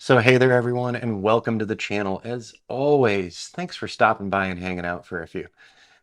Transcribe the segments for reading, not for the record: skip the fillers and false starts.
So hey there everyone and welcome to the channel. As always, thanks for stopping by and hanging out for a few.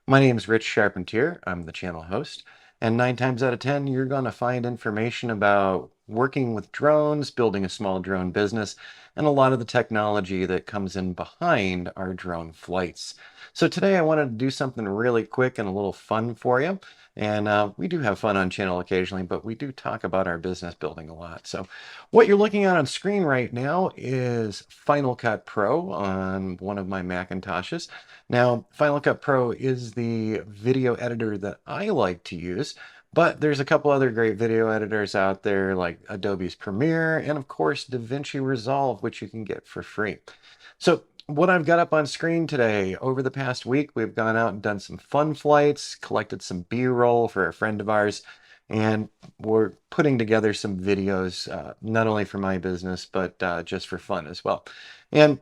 My name is Rich Charpentier. I'm the channel host, and 9 times out of 10 you're going to find information about working with drones, building a small drone business, and a lot of the technology that comes in behind our drone flights. So today I wanted to do something really quick and a little fun for you. And we do have fun on channel occasionally, but we do talk about our business building a lot. So what you're looking at on screen right now is Final Cut Pro on one of my Macintoshes. Now, Final Cut Pro is the video editor that I like to use, but there's a couple other great video editors out there like Adobe's Premiere and of course DaVinci Resolve, which you can get for free. So what I've got up on screen today, over the past week, we've gone out and done some fun flights, collected some B-roll for a friend of ours, and we're putting together some videos, not only for my business, but just for fun as well. And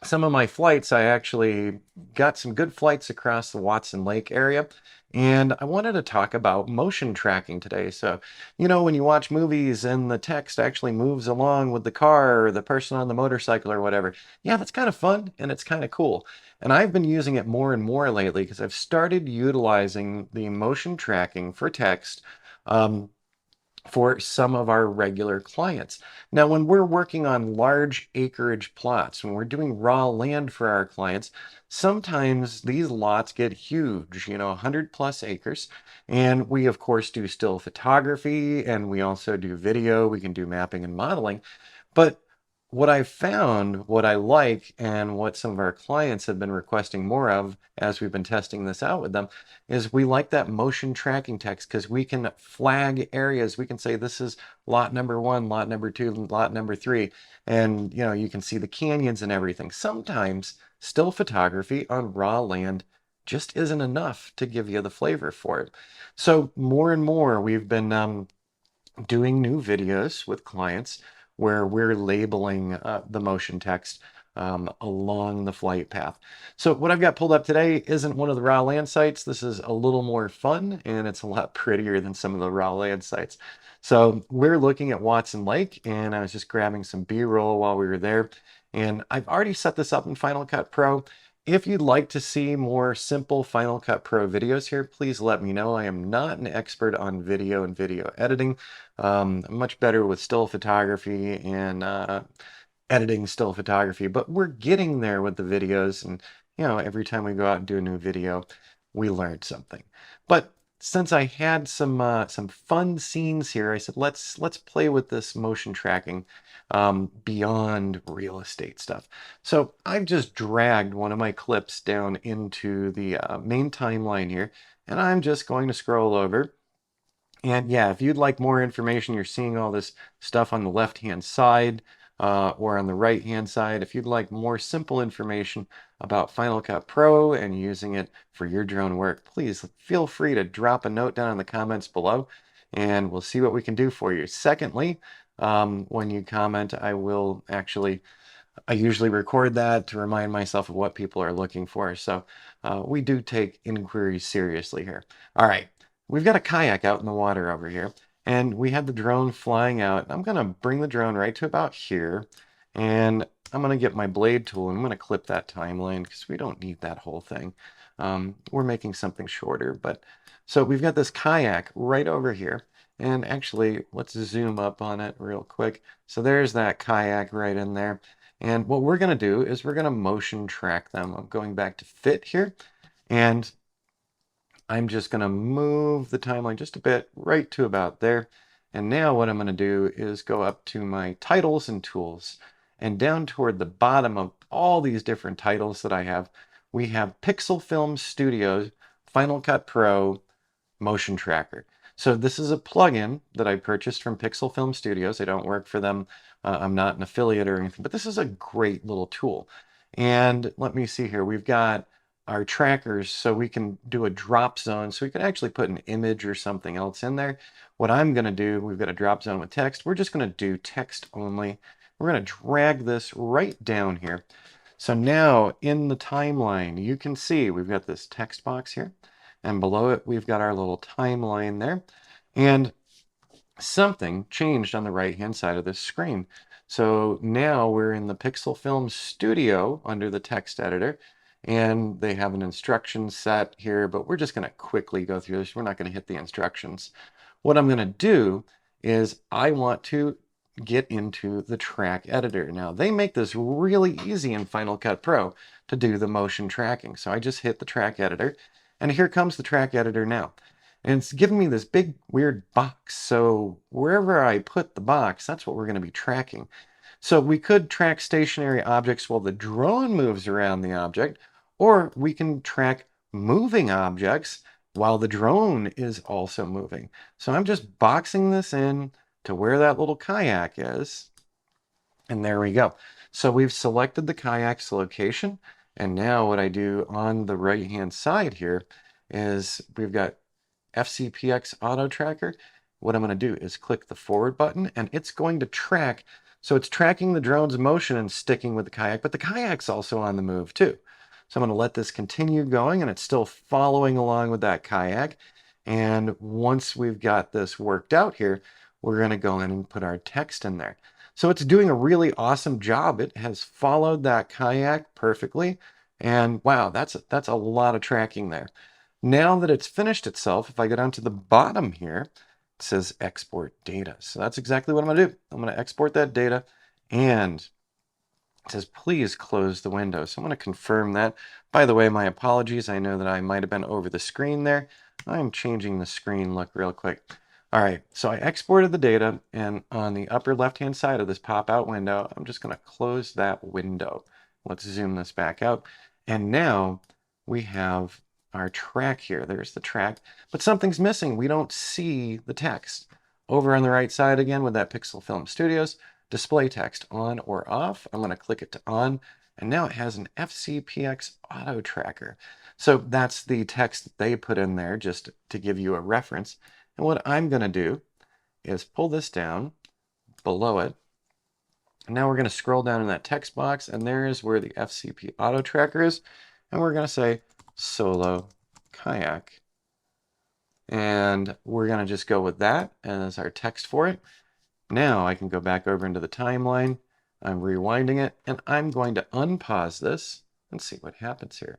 some of my flights, I actually got some good flights across the Watson Lake area, and I wanted to talk about motion tracking today. So, when you watch movies and the text actually moves along with the car or the person on the motorcycle or whatever, yeah, that's kind of fun and it's kind of cool. And I've been using it more and more lately because I've started utilizing the motion tracking for text. Um, for some of our regular clients. Now, when we're working on large acreage plots, when we're doing raw land for our clients, sometimes these lots get huge, 100 plus acres. And we, of course, do still photography and we also do video. We can do mapping and modeling. But what I've found, what I like, and what some of our clients have been requesting more of as we've been testing this out with them, is we like that motion tracking text because we can flag areas. We can say this is lot number 1, lot number 2, lot number 3, and you can see the canyons and everything. Sometimes still photography on raw land just isn't enough to give you the flavor for it. So more and more we've been doing new videos with clients where we're labeling the motion text along the flight path. So what I've got pulled up today isn't one of the raw land sites. This is a little more fun and it's a lot prettier than some of the raw land sites. So we're looking at Watson Lake and I was just grabbing some B-roll while we were there. And I've already set this up in Final Cut Pro. If you'd like to see more simple Final Cut Pro videos here, please let me know. I am not an expert on video and video editing. I'm much better with still photography and editing still photography, but we're getting there with the videos. And, every time we go out and do a new video, we learned something. But since I had some fun scenes here, I said, let's play with this motion tracking beyond real estate stuff. So I've just dragged one of my clips down into the main timeline here, and I'm just going to scroll over. And yeah, if you'd like more information, you're seeing all this stuff on the left-hand side or on the right-hand side. If you'd like more simple information about Final Cut Pro and using it for your drone work, please feel free to drop a note down in the comments below and we'll see what we can do for you. Secondly, when you comment, I usually record that to remind myself of what people are looking for. So we do take inquiries seriously here. All right. We've got a kayak out in the water over here, and we had the drone flying out. I'm going to bring the drone right to about here, and I'm going to get my blade tool, and I'm going to clip that timeline because we don't need that whole thing. We're making something shorter, but so we've got this kayak right over here, and actually, let's zoom up on it real quick. So there's that kayak right in there, and what we're going to do is we're going to motion track them. I'm going back to fit here, and I'm just going to move the timeline just a bit right to about there. And now what I'm going to do is go up to my titles and tools. And down toward the bottom of all these different titles that I have, we have Pixel Film Studios, Final Cut Pro, Motion Tracker. So this is a plugin that I purchased from Pixel Film Studios. I don't work for them. I'm not an affiliate or anything, but this is a great little tool. And let me see here. We've got our trackers so we can do a drop zone. So we can actually put an image or something else in there. What I'm going to do, we've got a drop zone with text. We're just going to do text only. We're going to drag this right down here. So now in the timeline, you can see we've got this text box here. And below it, we've got our little timeline there. And something changed on the right-hand side of this screen. So now we're in the Pixel Film Studio under the text editor, and they have an instruction set here, but we're just going to quickly go through this. We're not going to hit the instructions. What I'm going to do is I want to get into the track editor. Now, they make this really easy in Final Cut Pro to do the motion tracking. So I just hit the track editor, and here comes the track editor now. And it's giving me this big weird box. So wherever I put the box, that's what we're going to be tracking. So we could track stationary objects while the drone moves around the object, or we can track moving objects while the drone is also moving. So I'm just boxing this in to where that little kayak is. And there we go. So we've selected the kayak's location. And now what I do on the right-hand side here is we've got Fcpx auto tracker. What I'm going to do is click the forward button, and it's going to track. So it's tracking the drone's motion and sticking with the kayak, but the kayak's also on the move too. So I'm going to let this continue going, and it's still following along with that kayak. And once we've got this worked out here, we're going to go in and put our text in there. So it's doing a really awesome job. It has followed that kayak perfectly. And wow, that's a lot of tracking there. Now that it's finished itself, if I go down to the bottom here, it says export data. So that's exactly what I'm going to do. I'm going to export that data, and it says please close the window. So I'm going to confirm that. By the way, my apologies. I know that I might have been over the screen there. I'm changing the screen look real quick. All right, so I exported the data, and on the upper left-hand side of this pop-out window, I'm just going to close that window. Let's zoom this back out. And now we have our track here. There's the track, but something's missing. We don't see the text. Over on the right side again with that Pixel Film Studios, display text on or off. I'm going to click it to on, and now it has an Fcpx auto tracker. So that's the text that they put in there just to give you a reference. And what I'm going to do is pull this down below it. And now we're going to scroll down in that text box, and there's where the FCP auto tracker is. And we're going to say solo kayak. And we're going to just go with that as our text for it. Now I can go back over into the timeline. I'm rewinding it, and I'm going to unpause this and see what happens here.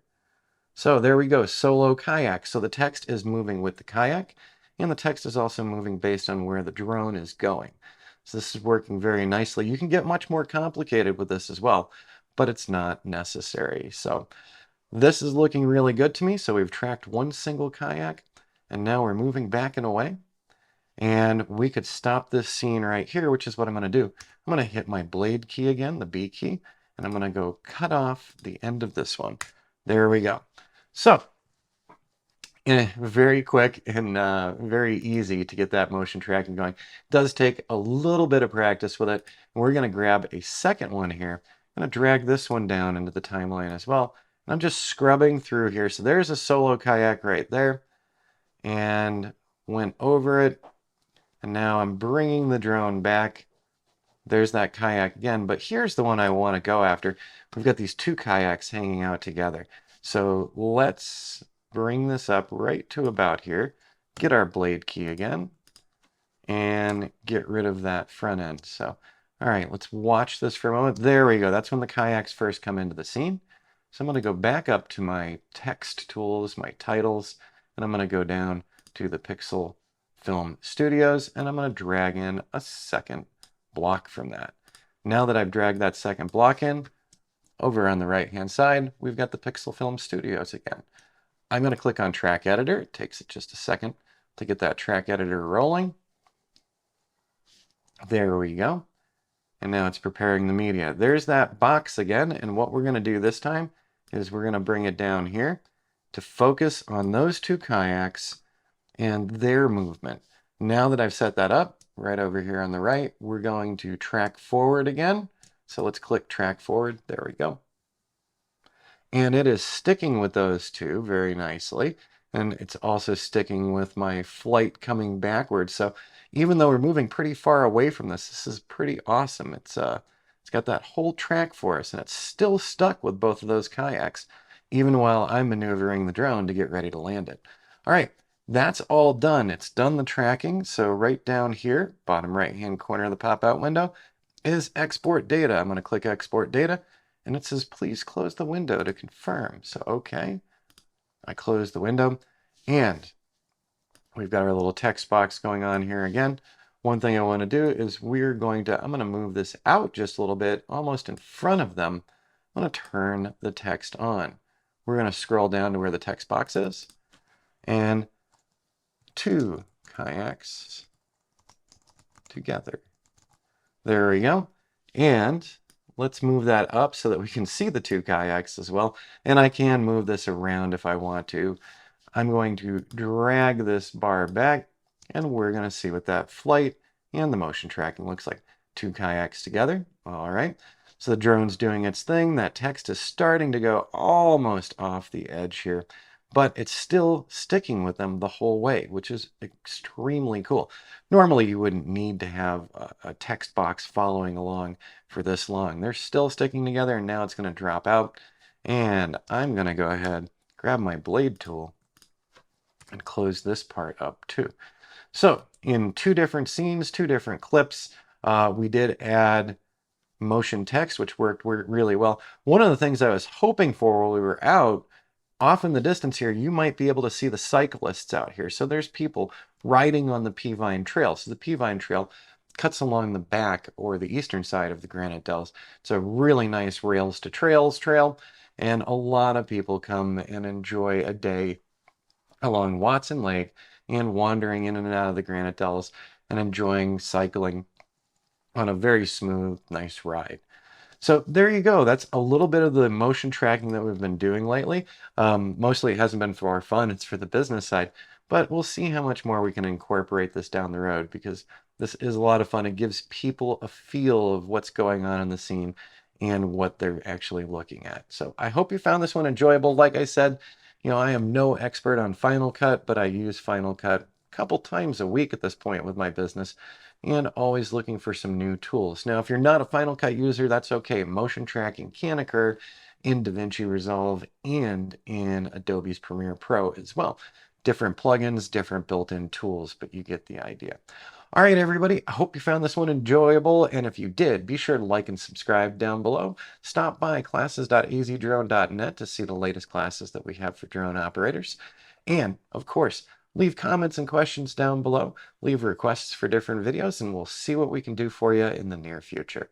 So there we go, solo kayak. So the text is moving with the kayak, and the text is also moving based on where the drone is going. So this is working very nicely. You can get much more complicated with this as well, but it's not necessary. So this is looking really good to me. So we've tracked one single kayak, and now we're moving back and away. And we could stop this scene right here, which is what I'm going to do. I'm going to hit my blade key again, the B key, and I'm going to go cut off the end of this one. There we go. So very quick and very easy to get that motion tracking going. It does take a little bit of practice with it. And we're going to grab a second one here. I'm going to drag this one down into the timeline as well. And I'm just scrubbing through here. So there's a solo kayak right there. And went over it. And now I'm bringing the drone back. There's that kayak again. But here's the one I want to go after. We've got these two kayaks hanging out together. So let's bring this up right to about here, get our blade key again, and get rid of that front end. So, all right, let's watch this for a moment. There we go. That's when the kayaks first come into the scene. So I'm going to go back up to my text tools, my titles, and I'm going to go down to the Pixel Film Studios, and I'm going to drag in a second block from that. Now that I've dragged that second block in, over on the right-hand side, we've got the Pixel Film Studios again. I'm going to click on Track Editor. It takes it just a second to get that Track Editor rolling. There we go. And now it's preparing the media. There's that box again. And what we're going to do this time is we're going to bring it down here to focus on those two kayaks and their movement. Now that I've set that up, right over here on the right, we're going to track forward again. So let's click Track Forward. There we go. And it is sticking with those two very nicely. And it's also sticking with my flight coming backwards. So even though we're moving pretty far away from this is pretty awesome. It's got that whole track for us, and it's still stuck with both of those kayaks, even while I'm maneuvering the drone to get ready to land it. All right, that's all done. It's done the tracking. So right down here, bottom right-hand corner of the pop-out window, is export data. I'm going to click export data, and it says, please close the window to confirm. So, okay, I close the window, and we've got our little text box going on here again. One thing I want to do is I'm going to move this out just a little bit, almost in front of them. I'm going to turn the text on. We're going to scroll down to where the text box is, and 2 kayaks together. There we go. And let's move that up so that we can see the 2 kayaks as well. And I can move this around if I want to. I'm going to drag this bar back, and we're going to see what that flight and the motion tracking looks like. 2 kayaks together. All right. So the drone's doing its thing. That text is starting to go almost off the edge here, but it's still sticking with them the whole way, which is extremely cool. Normally, you wouldn't need to have a text box following along for this long. They're still sticking together, and now it's going to drop out. And I'm going to go ahead, grab my blade tool, and close this part up too. So in 2 different scenes, 2 different clips, we did add motion text, which worked really well. One of the things I was hoping for while we were out, off in the distance here, you might be able to see the cyclists out here. So there's people riding on the Peavine Trail. So the Peavine Trail cuts along the back or the eastern side of the Granite Dells. It's a really nice rails to trails trail, and a lot of people come and enjoy a day along Watson Lake and wandering in and out of the Granite Dells and enjoying cycling on a very smooth, nice ride. So there you go. That's a little bit of the motion tracking that we've been doing lately. Mostly it hasn't been for our fun, it's for the business side, but we'll see how much more we can incorporate this down the road, because this is a lot of fun. It gives people a feel of what's going on in the scene and what they're actually looking at. So I hope you found this one enjoyable. Like I said, I am no expert on Final Cut, but I use Final Cut a couple times a week at this point with my business, and always looking for some new tools. Now, if you're not a Final Cut user, that's okay. Motion tracking can occur in DaVinci Resolve and in Adobe's Premiere Pro as well. Different plugins, different built-in tools, but you get the idea. All right, everybody, I hope you found this one enjoyable, and if you did, be sure to like and subscribe down below. Stop by classes.azdrone.net to see the latest classes that we have for drone operators. And, of course, leave comments and questions down below. Leave requests for different videos, and we'll see what we can do for you in the near future.